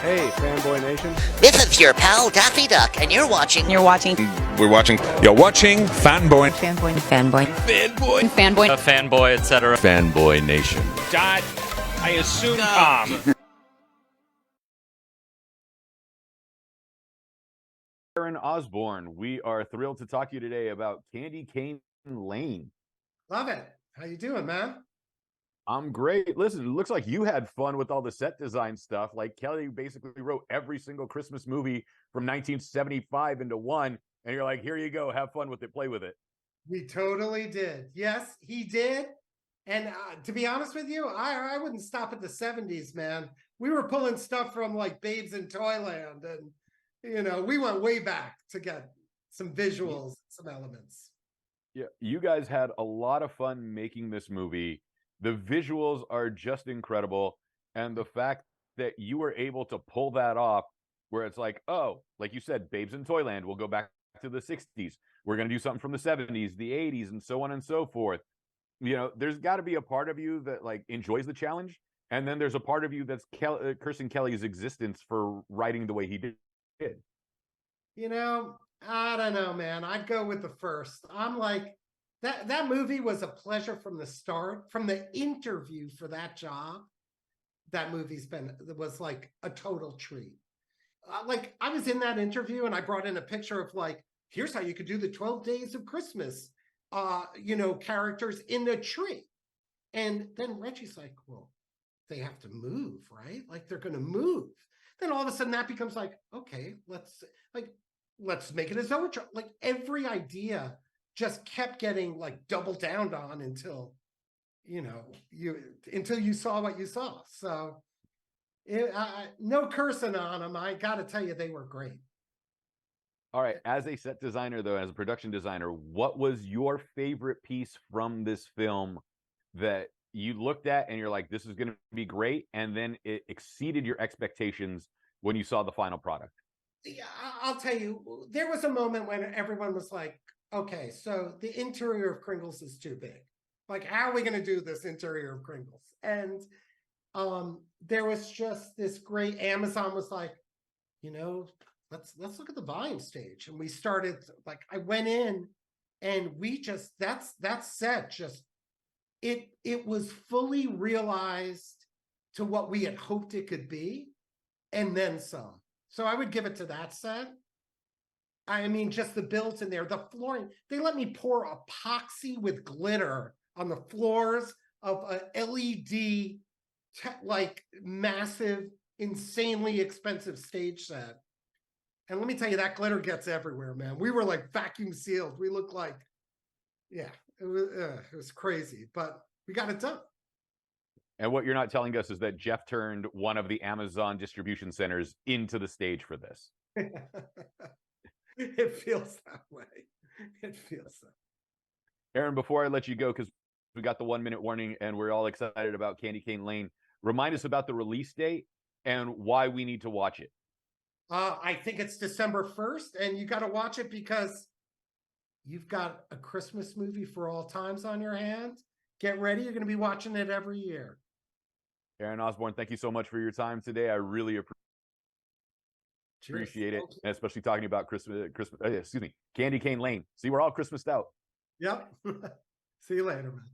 Hey, Fanboy Nation. This is your pal Daffy Duck, and you're watching. You're watching. We're watching. You're watching Fanboy. Fanboy. Fanboy. Fanboy. Fanboy. A fanboy, etc. Fanboy Nation. Dot. I assume Tom. Aaron Osborne, we are thrilled to talk to you today about Candy Cane Lane. Love it. How you doing, man? I'm great. Listen, it looks like you had fun with all the set design stuff. Like Kelly basically wrote every single Christmas movie from 1975 into one, and you're like, here you go, have fun with it, play with it. We totally did. Yes, he did. And to be honest with you, I wouldn't stop at the 70s, man. We were pulling stuff from like Babes in Toyland, and you know, we went way back to get some visuals, some elements. Yeah, you guys had a lot of fun making this movie. The visuals are just incredible. And the fact that you were able to pull that off, where it's like, oh, like you said, Babes in Toyland, we'll go back to the 60s. We're going to do something from the 70s, the 80s, and so on and so forth. You know, there's got to be a part of you that like enjoys the challenge. And then there's a part of you that's cursing Kelly's existence for writing the way he did. You know, I don't know, man. I'd go with the first. I'm like, that movie was a pleasure from the start, from the interview for that job. That was like a total treat. Like I was in that interview and I brought in a picture of like, here's how you could do the 12 Days of Christmas, you know, characters in the tree. And then Reggie's like, well, they have to move, right? Like they're going to move. Then all of a sudden that becomes like, okay, let's make it a Zoetron. Like every idea just kept getting like doubled down on until you saw what you saw. So no cursing on them. I got to tell you, they were great. All right. As a set designer, though, as a production designer, what was your favorite piece from this film that you looked at and you're like, this is going to be great, and then it exceeded your expectations when you saw the final product? Yeah, I'll tell you, there was a moment when everyone was like, okay, so the interior of Kringles is too big. Like, how are we going to do this interior of Kringles? And there was just this great, Amazon was like, you know, let's look at the volume stage. And we started, like, I went in and we just, that set just, it was fully realized to what we had hoped it could be, and then some. So I would give it to that set. I mean, just the builds in there, the flooring. They let me pour epoxy with glitter on the floors of a LED, like massive, insanely expensive stage set. And let me tell you, that glitter gets everywhere, man. We were like vacuum sealed. We looked like, yeah, it was crazy, but we got it done. And what you're not telling us is that Jeff turned one of the Amazon distribution centers into the stage for this. It feels that way. It feels that. Aaron, before I let you go, because we got the 1 minute warning and we're all excited about Candy Cane Lane, remind us about the release date and why we need to watch it. I think it's December 1st, and you got to watch it because you've got a Christmas movie for all times on your hands. Get ready. You're going to be watching it every year. Aaron Osborne, thank you so much for your time today. I really appreciate it, and especially talking about Candy Cane Lane. See, we're all Christmased out. Yep. See you later, man.